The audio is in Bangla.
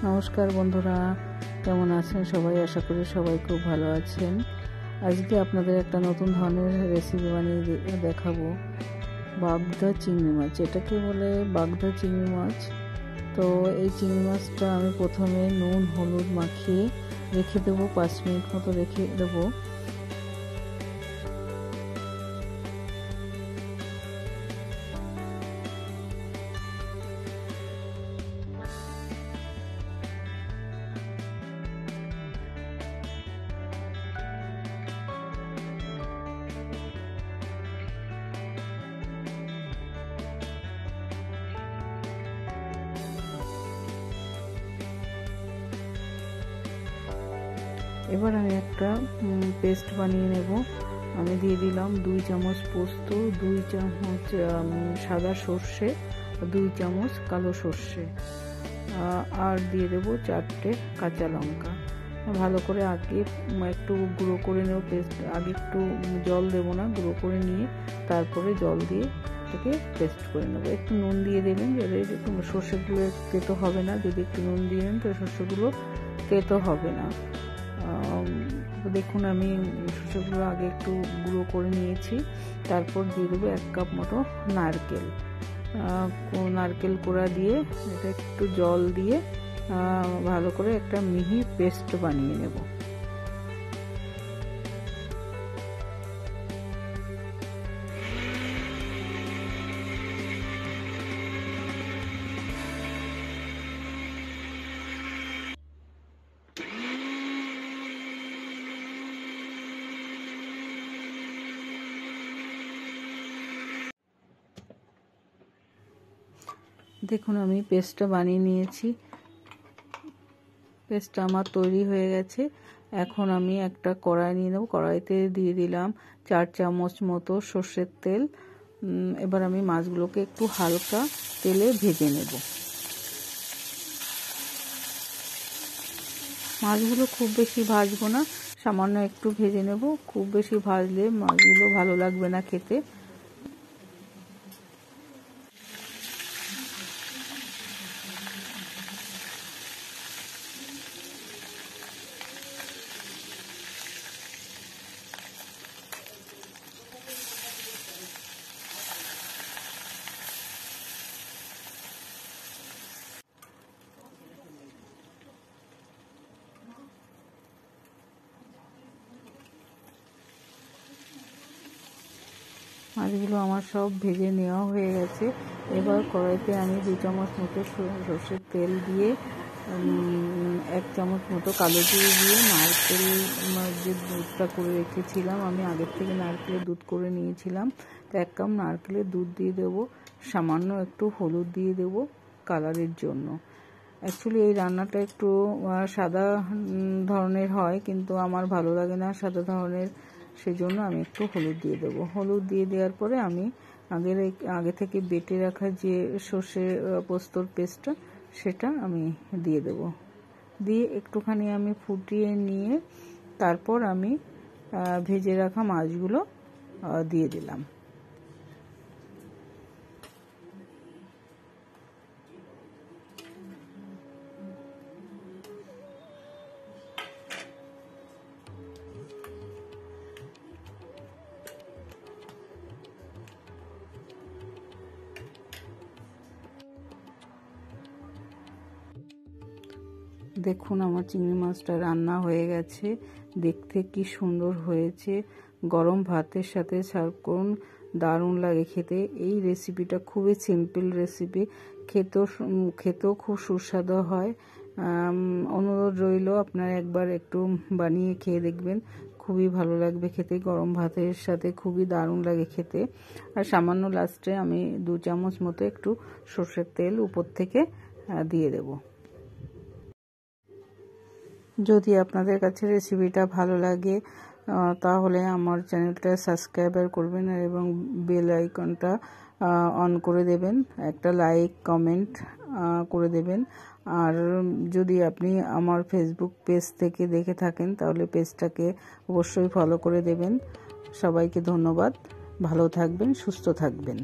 নমস্কার বন্ধুরা, কেমন আছেন সবাই? আশা করি সবাই খুব ভালো আছেন। আজকে আপনাদের একটা নতুন ধরনের রেসিপি বানিয়ে দেখাবো। বাগদা চিংড়ি মাছ, এটাকে বলে বাগদা চিংড়ি মাছ। তো এই চিংড়ি মাছটা আমি প্রথমে নুন হলুদ মাখিয়ে রেখে দেবো, 5 মিনিট মতো রেখে দেবো। এবার আমি একটা পেস্ট বানিয়ে নেব। আমি দিয়ে দিলাম 2 চামচ পোস্ত, 2 চামচ সাদা সর্ষে, 2 চামচ কালো সর্ষে, আর দিয়ে দেব 4টে কাঁচা লঙ্কা। ভালো করে আগে একটু গুঁড়ো করে নেব পেস্ট। আগে একটু জল দেব না, গুঁড়ো করে নিয়ে তারপরে জল দিয়ে এটাকে পেস্ট করে নেব। একটু নুন দিয়ে দেবেন, যাতে একটু সর্ষেগুলো তেতো হবে না। যদি একটু নুন দিয়ে দেন তো সর্ষেগুলো তেতো হবে না। দেখুন আমি সর্ষেগুলো আগে একটু গুঁড়ো করে নিয়েছি। তারপর দিয়ে দেবো 1 কাপ মতো নারকেল কোড়া দিয়ে এটা একটু জল দিয়ে ভালো করে একটা মিহি পেস্ট বানিয়ে নেব। দেখুন আমি পেস্টটা বানিয়ে নিয়েছি। পেস্টটা আমার তৈরি হয়ে গেছে। এখন আমি একটা কড়াই নিয়ে নেব। কড়াইতে দিয়ে দিলাম 4 চামচ মতো সর্ষের তেল। এবার আমি মাছগুলোকে একটু হালকা তেলে ভেজে নেব। মাছগুলো খুব বেশি ভাজবো না, সামান্য একটু ভেজে নেব। খুব বেশি ভাজলে মাছগুলো ভালো লাগবে না খেতে। মাছগুলো আমার সব ভেজে নেওয়া হয়ে গেছে। এবার কড়াইতে আমি 2 চামচ মতো সর্ষের তেল দিয়ে 1 চামচ মতো কালো জিরে দিয়ে নারকেল যে দুধটা করে রেখেছিলাম, আমি আগের থেকে নারকেলের দুধ করে নিয়েছিলাম, তো 1 কাপ নারকেলের দুধ দিয়ে দেবো। সামান্য একটু হলুদ দিয়ে দেবো কালারের জন্য। অ্যাকচুয়ালি এই রান্নাটা একটু সাদা ধরনের হয়, কিন্তু আমার ভালো লাগে না সাদা ধরনের, সেজন্য আমি একটু হলুদ দিয়ে দেবো। হলুদ দিয়ে দেওয়ার পরে আমি আগে থেকে বেটে রাখা যে সর্ষে পোস্তর পেস্টটা সেটা আমি দিয়ে দেবো। দিয়ে একটুখানি আমি ফুটিয়ে নিয়ে তারপর আমি ভেজে রাখা মাছগুলো দিয়ে দিলাম। দেখুন আমার চিংড়ি মাছটা রান্না হয়ে গেছে। দেখতে কি সুন্দর হয়েছে। গরম ভাতের সাথে সার্ভ করুন, দারুণ লাগে খেতে। এই রেসিপিটা খুবই সিম্পল রেসিপি, খেতেও খুব সুস্বাদু হয়। অনুরোধ রইল আপনারা একবার একটু বানিয়ে খেয়ে দেখবেন, খুবই ভালো লাগবে খেতে। গরম ভাতের সাথে খুবই দারুণ লাগে খেতে। আর সামান্য লাস্টে আমি 2 চামচ মতো একটু সর্ষের তেল উপর থেকে দিয়ে দেবো। যদি আপনাদের কাছে রেসিপিটা ভালো লাগে তাহলে আমার চ্যানেলটা সাবস্ক্রাইব করবেন এবং বেল আইকনটা অন করে দেবেন। একটা লাইক কমেন্ট করে দেবেন। আর যদি আপনি আমার ফেসবুক পেজ থেকে দেখে থাকেন তাহলে পেজটাকে অবশ্যই ফলো করে দেবেন। সবাইকে ধন্যবাদ। ভালো থাকবেন, সুস্থ থাকবেন।